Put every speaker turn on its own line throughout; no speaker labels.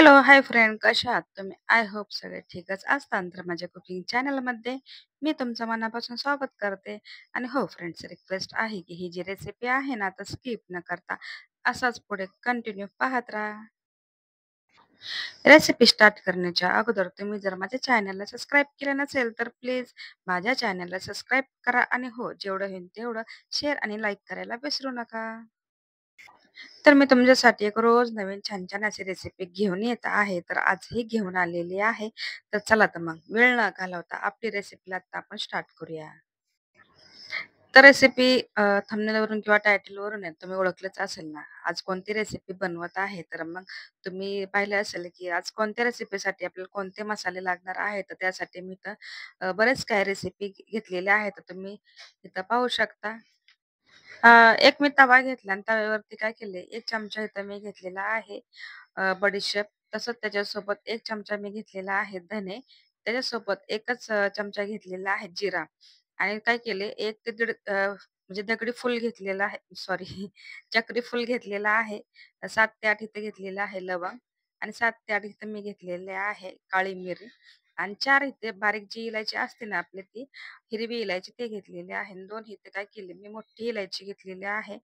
Hello, hi friend, कशा आहात तुम्ही? आय होप सगळे ठीकच असताल. तर माझ्या कुकिंग चॅनलमध्ये मी तुमचं मनापासून स्वागत करते. आणि हो फ्रेंड्स, रिक्वेस्ट आहे की ही जी रेसिपी आहे ना, तर स्किप न करता असाच पुढे कंटिन्यू पाहत राहा. रेसिपी स्टार्ट करण्याच्या अगोदर तुम्ही जर माझ्या चॅनलला सबस्क्राईब केलं नसेल, तर प्लीज माझ्या चॅनलला सबस्क्राईब करा आणि हो, जेवढं होईल तेवढं शेअर आणि लाईक करायला विसरू नका. तर मी तुमच्यासाठी एक रोज नवीन छान-छान अशी रेसिपी घेऊन येत आहे. तर आजही घेऊन आलेली आहे. तर चला तर मग वेळ न घालवता आपली रेसिपीला आता आपण स्टार्ट करूया. तर रेसिपी थंबनेलवरून किंवा टायटलवरून आहे तुम्ही ओळखलंच असेल ना, आज कोणती रेसिपी बनवत आहे. तर मग तुम्ही पाहिलं असेल, की आज कोणत्या रेसिपीसाठी आपल्याला कोणते मसाले लागणार आहेत. तर त्यासाठी मी तर बरेच काही रेसिपी घेतलेल्या आहेत. तर तुम्ही इथं पाहू शकता. अ, एक मी तवा घेतला आणि तव्यावरती काय केले, 1 चमचा इथं मी घेतलेला आहे बडीशेप. तसंच त्याच्यासोबत 1 चमचा मी घेतलेला आहे धने. त्याच्यासोबत एकच चमचा घेतलेला आहे जिरा आणि काय केले 1 ते दीड म्हणजे दगडी फूल घेतलेला आहे सॉरी चक्री फूल घेतलेला आहे. 7 ते 8 इथे घेतलेलं आहे लवंग आणि 7 ते 8 इथे मी घेतलेले आहे काळी मिरी आणि 4 इथे बारीक जी इलायची असते ना आपली ती हिरवी इलायची ते घेतलेली आहे आणि 2 इथे काय केले मी मोठी इलायची घेतलेली आहे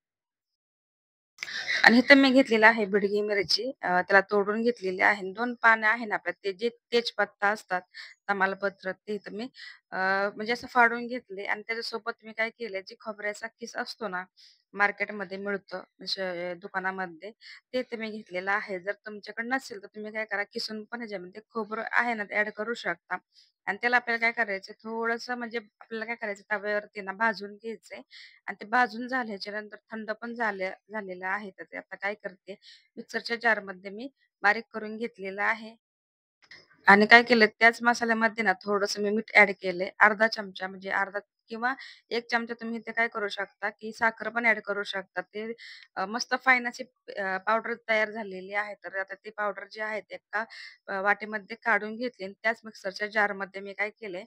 आणि इथं मी घेतलेलं आहे बिडगी मिरची त्याला तोडून घेतलेली आहे आणि 2 पानं आहे ना आपल्यात ते जे तेजपत्ता असतात, तमालपत्र ते इथं मी म्हणजे असं फाडून घेतले आणि त्याच्यासोबत मी काय केलंय, जे खोबऱ्याचा किस असतो ना, मार्केटमध्ये मिळतं म्हणजे दुकानामध्ये, ते इथे मी घेतलेलं आहे. जर तुमच्याकडे नसेल तर तुम्ही काय करा, किसून पण ह्याच्यामध्ये खोबरं आहे ना, ते ॲड करू शकता आणि त्याला आपल्याला काय करायचं थोडंसं म्हणजे आपल्याला काय करायचं तव्यावरती ना भाजून घ्यायचंय आणि ते भाजून झाल्याच्या नंतर थंड पण झालेलं आहे. तर ते आता काय करते, मिक्सरच्या जारमध्ये मी बारीक करून घेतलेलं आहे आणि काय केलं त्याच मसाल्यामध्ये ना थोडंसं मी मीठ ॲड केलंय. अर्धा चमचा म्हणजे अर्धा किंवा 1 चमचा तुम्ही ते काय करू शकता, की साखर पण ॲड करू शकता. ते मस्त फाईन अशी पावडर तयार झालेली आहे. तर आता ती पावडर जी आहे ते एका वाटीमध्ये काढून घेतली आणि त्याच मिक्सरच्या जारमध्ये मी काय केलंय,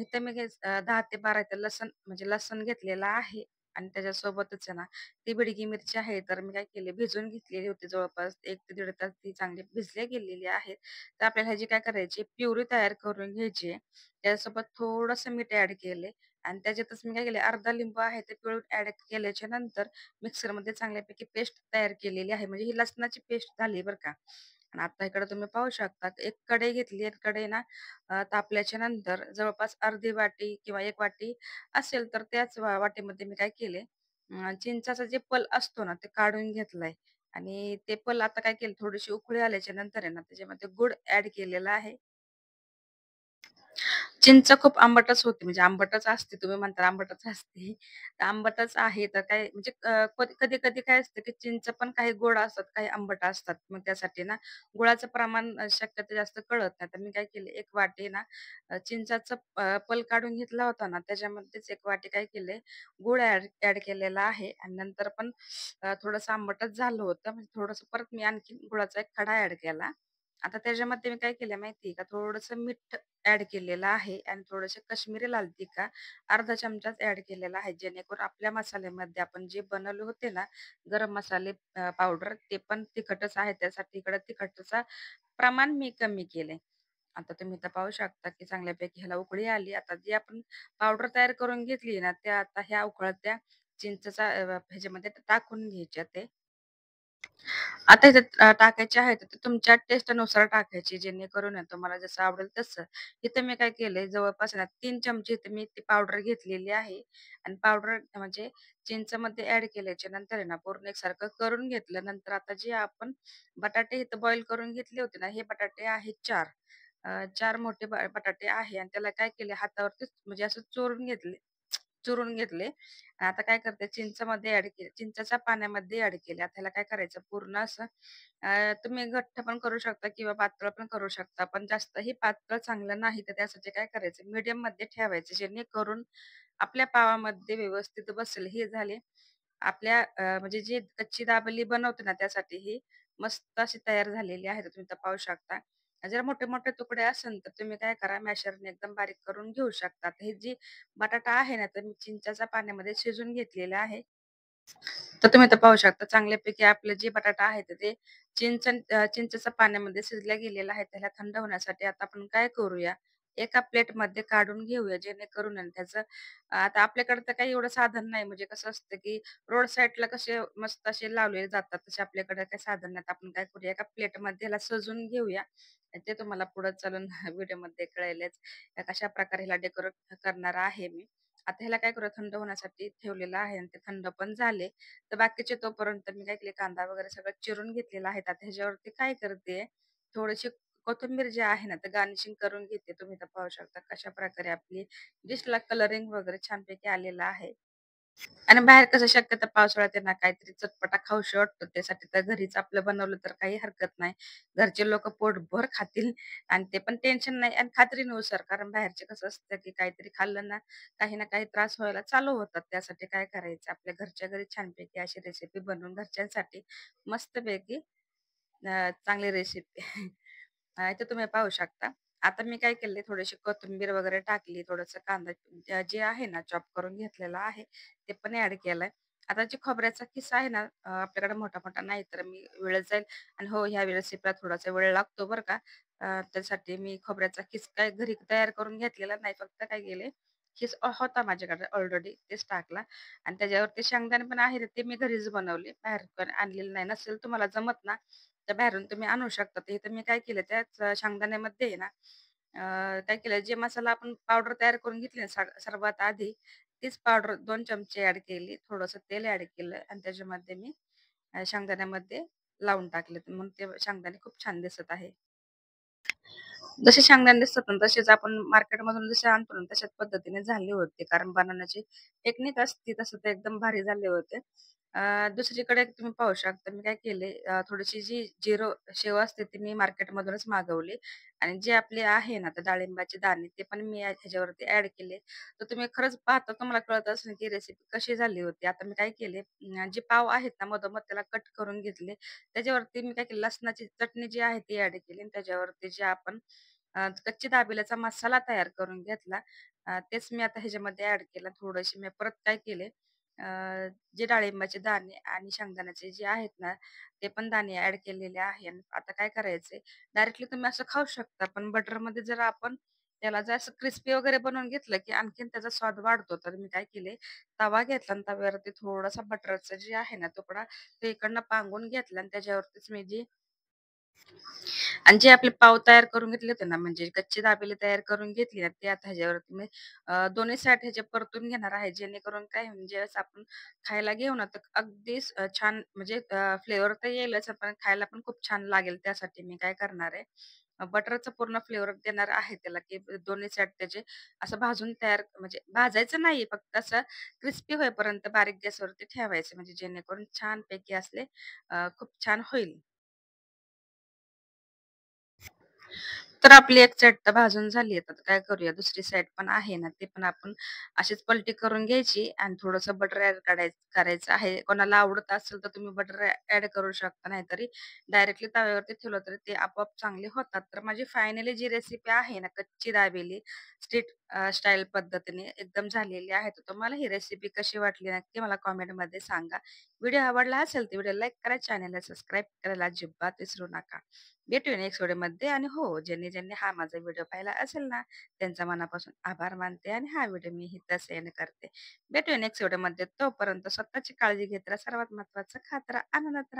इथे मी 10 ते 12 इथे लसूण म्हणजे लसूण घेतलेला आहे आणि त्याच्यासोबतच आहे ना, ती बिडगी मिरची आहे, तर मी काय केली भिजवून घेतलेली होती जवळपास 1 ते दीड तास ती चांगली भिजल्या गेलेली आहे. तर आपल्याला ह्याची काय करायची प्युरी तयार करून घ्यायची आहे. त्याच्यासोबत थोडंसं मीठ ॲड केले आणि त्याच्यातच मी काय केले अर्धा लिंबू आहे ते पिळून ॲड केल्याच्या नंतर मिक्सरमध्ये चांगल्यापैकी पेस्ट तयार केलेली आहे. म्हणजे ही लसणाची पेस्ट झाली बरं का. आणि आता इकडे तुम्ही पाहू शकता एक कढई घेतली आणि कढई ना तापल्याच्या नंतर जवळपास अर्धी वाटी किंवा 1 वाटी असेल तर त्याच वाटीमध्ये मी काय केले चिंचाचा जे पल असतो ना ते काढून घेतलाय आणि ते पल आता काय केलं थोडीशी उकळी आल्याच्या नंतर आहे ना त्याच्यामध्ये गूळ ॲड केलेला आहे. चिंच खूप आंबटच होती, म्हणजे आंबटच असते. तुम्ही म्हणता आंबटच असते. तर आंबटच आहे. तर काय म्हणजे कधी-कधी काय असतं, की चिंच पण काही गोड असतात, काही आंबट असतात. मग त्यासाठी ना गुळाचं प्रमाण शक्यतो जास्त कळत नाही. तर मी काय केले, 1 वाटी ना चिंचाचा पल काढून घेतला होता ना, त्याच्यामध्येच 1 वाटी काय केले, गूळ ॲड ॲड केलेला आहे आणि नंतर पण थोडंसं आंबटच झालं होतं. म्हणजे थोडंसं परत मी आणखीन गुळाचा एक खडा ॲड केला. आता त्याच्यामध्ये मी काय केलं माहिती का, थोडंसं मीठ ॲड केलेला आहे आणि थोडेसे काश्मीरी लाल तिखट अर्धा चमचाच ॲड केलेला आहे. जेणेकरून आपल्या मसाल्यामध्ये आपण जे बनवले होते ना, गरम मसाले पावडर ते पण तिखटच आहे. त्यासाठी इकडं तिखटचं प्रमाण मी कमी केलंय. आता तुम्ही इथं पाहू शकता, की चांगल्यापैकी ह्याला उकळी आली. आता जी आपण पावडर तयार करून घेतली ना, त्या आता ह्या उकळत्या चिंचेचा ह्याच्यामध्ये टाकून घ्यायच्या ते. आता इथे टाकायचे आहेत, तर तुमच्या टेस्टनुसार टाकायचे, जेणेकरून आहे तुम्हाला जसं आवडेल तसं. इथे मी काय केलंय, जवळपास ना 3 चमचे इथे मी ती पावडर घेतलेली आहे आणि पावडर म्हणजे चिंचमध्ये ॲड केल्याच्या नंतर आहे ना, पूर्ण एकसारखं करून घेतलं. नंतर आता जे आपण बटाटे इथं बॉईल करून घेतले होते ना, हे बटाटे आहेत 4. 4 मोठे बटाटे आहे आणि त्याला काय केले, हातावरतीच म्हणजे असं चुरून घेतले. आता काय करते चिंचमध्ये ॲड केले. चिंचेच्या पाण्यामध्ये ॲड केले. आता ह्याला काय करायचं पूर्ण असं तुम्ही घट्ट पण करू शकता किंवा पातळ पण करू शकता. पण जास्तही पातळ चांगलं नाही. तर त्यासाठी काय करायचं मीडियममध्ये ठेवायचं. जेणेकरून आपल्या पावामध्ये व्यवस्थित बसेल. हे झाले आपल्या म्हणजे जी कच्ची दाबेली बनवतो ना त्यासाठी ही मस्त अशी तयार झालेली आहे. तर तुम्ही इथं पाहू शकता. जर मोठे-मोठे तुकडे असेल तर तुम्ही काय करा मॅशरने एकदम बारीक करून घेऊ शकता. तर ही जी बटाटा आहे ना, तर मी चिंचेच्या पाण्यामध्ये शिजवून घेतलेला आहे. तर तुम्ही इथं पाहू शकता चांगल्यापैकी आपलं जे बटाटा आहे तर ते चिंचेच्या पाण्यामध्ये शिजल्या गेलेला आहे. त्याला थंड होण्यासाठी आता आपण काय करूया, एका प्लेटमध्ये काढून घेऊया जेणेकरून आहे ना त्याचं आता आपल्याकडे तर काही एवढं साधन नाही म्हणजे कसं असतं, की रोड साईडला कसे मस्त असे लावलेले जातात, तसे आपल्याकडे काही साधन नाहीत. आपण काय करूया एका प्लेटमध्ये ह्याला सजवून घेऊया. आणि ते तुम्हाला पुढे चालून व्हिडिओमध्ये कळेलच. कशाप्रकारे ह्याला डेकोरेट करणार आहे मी. आता ह्याला काय करूया थंड होण्यासाठी ठेवलेलं आहे आणि ते थंड पण झाले. तर बाकीचे तोपर्यंत मी काय केले कांदा वगैरे सगळं चिरून घेतलेला आहे. आता ह्याच्यावरती काय करते, थोडीशी कोथिंबीर जी आहे ना, तर गार्निशिंग करून घेते. तुम्ही इथं पाहू शकता कशाप्रकारे आपली डिशला कलरिंग वगैरे छानपैकी आलेला आहे. आणि बाहेर कसं शक्यतो पावसाळ्यात आहे ना, काहीतरी चटपटा खाऊशी वाटतं. त्यासाठी तर घरीच आपलं बनवलं तर काही हरकत नाही. घरचे लोकं पोटभर खातील आणि ते पण टेन्शन नाही आणि खात्रीनुसार. कारण बाहेरचे कसं असतं, की काहीतरी खाल्लं ना, काही ना काही त्रास व्हायला चालू होतात. त्यासाठी काय करायचं, आपल्या घरच्या घरी छानपैकी अशी रेसिपी बनवून घरच्यांसाठी मस्तपैकी चांगली रेसिपी इथे तुम्ही पाहू शकता. आता मी काय केलंय, थोडीशी कोथिंबीर वगैरे टाकली, थोडंसं कांदा जे आहे ना, चॉप करून घेतलेला आहे, ते पण ॲड केलंय. आता जे खोबऱ्याचा किस्सा आहे ना, आपल्याकडे मोठा-मोठा नाही, तर मी वेळेत जाईल आणि हो, ह्या रेसिपीला थोडासा वेळ लागतो बरं का. त्यासाठी मी खोबऱ्याचा किस काय घरी तयार करून घेतलेला नाही. फक्त काय केले, खीस होता माझ्याकडे ऑलरेडी, तेच टाकला आणि त्याच्यावरती शेंगदाणे पण आहे, ते मी घरीच बनवले. बाहेर पण आणलेलं नाही. नसेल तुम्हाला जमत ना, तर बाहेरून तुम्ही आणू शकता. तर इथं मी काय केलं, त्याच शेंगदाण्यामध्ये आहे ना, काय केलं, जे मसाला आपण पावडर तयार करून घेतली ना सर्वात आधी, तीच पावडर 2 चमचे ॲड केली. थोडंसं तेल ॲड केलं आणि त्याच्यामध्ये मी शेंगदाण्यामध्ये लावून टाकले. म्हणून ते शेंगदाणे खूप छान दिसत आहे. जसे शेंगदाणे दिसतात ना, तसेच आपण मार्केटमधून जसे आणतो ना, तशाच पद्धतीने झाले होते. कारण बनवण्याची टेक्निक असते तसं ते एकदम भारी झाले होते. दुसरीकडे तुम्ही पाहू शकता मी काय केले, थोडीशी जी जिरं शेव असते ती मी मार्केटमधूनच मागवली आणि जे आपले आहे ना, तर डाळिंबाचे दाणे ते पण मी ह्याच्यावरती ॲड केले. तर तुम्ही खरंच पाहता तुम्हाला कळत असेल की रेसिपी कशी झाली होती. आता मी काय केले, जे पाव आहेत ना, मधोमध त्याला कट करून घेतले. त्याच्यावरती मी काय केलं, लसणाची चटणी जी आहे ती ॲड केली आणि त्याच्यावरती जे आपण कच्ची दाबेल्याचा मसाला तयार करून घेतला. तेच मी आता ह्याच्यामध्ये ॲड केलं. थोडीशी मी परत काय केले, अ, जे डाळिंबाचे दाणे आणि शेंगदाण्याचे जे आहेत ना, ते पण दाणे ॲड केलेले आहे. आणि आता काय करायचंय, डायरेक्टली तुम्ही असं खाऊ शकता. पण बटरमध्ये जर आपण त्याला जर असं क्रिस्पी वगैरे बनवून घेतलं, की आणखीन त्याचा स्वाद वाढतो. तर मी काय केले, तवा घेतला आणि तव्यावरती थोडासा बटरचा जे आहे ना तुकडा, तो इकडनं पांगून घेतला आणि त्याच्यावरतीच मी जी आणि जे आपले पाव तयार करून घेतले होते ना, म्हणजे कच्ची दाबेली तयार करून घेतली ना, ते आता ह्याच्यावरती मी दोन्ही साइड ह्याचे परतून घेणार आहे. जेणेकरून काय म्हणजे असं आपण खायला घेऊ ना, तर अगदीच छान म्हणजे फ्लेवर तर येईलच, पण खायला पण खूप छान लागेल. त्यासाठी मी काय करणार आहे, बटरचा पूर्ण फ्लेवर देणार आहे त्याला, की दोन्ही साइड त्याचे असं भाजून तयार म्हणजे भाजायचं नाहीये, फक्त असं क्रिस्पी होईपर्यंत बारीक गॅसवरती ठेवायचं, म्हणजे जेणेकरून छानपैकी असले खूप छान होईल. तर आपली एक साईड तर भाजून झाली आहे. आता काय करूया, दुसरी साईड पण आहे ना, ती पण आपण अशीच पलटी करून घ्यायची आणि थोडंसं बटर ॲड करायचं आहे. कोणाला आवडत असेल तर तुम्ही बटर ॲड करू शकता. नाहीतरी डायरेक्टली तव्यावरती ठेवलं तरी ते आपोआप चांगले होतात. तर माझी फायनली जी रेसिपी आहे ना, कच्ची दाबेली स्ट्रीट स्टाईल पद्धतीने एकदम झालेली आहे. तर तुम्हाला ही रेसिपी कशी वाटली नक्की मला कमेंटमध्ये सांगा. व्हिडिओ आवडला असेल तर व्हिडिओ लाईक करा, चॅनलला सबस्क्राईब करायला अजिबात विसरू नका. भेटूया नेक्स्ट व्हिडिओमध्ये आणि हो, ज्यांनी हा माझा व्हिडिओ पाहिला असेल ना, त्यांचा मनापासून आभार मानते आणि हा व्हिडिओ मी इथं सेंड करते. भेटूया नेक्स्ट व्हिडिओमध्ये. तोपर्यंत स्वतःची काळजी घेत राहा. सर्वात महत्त्वाचं खात राहा, आनंदात राहा.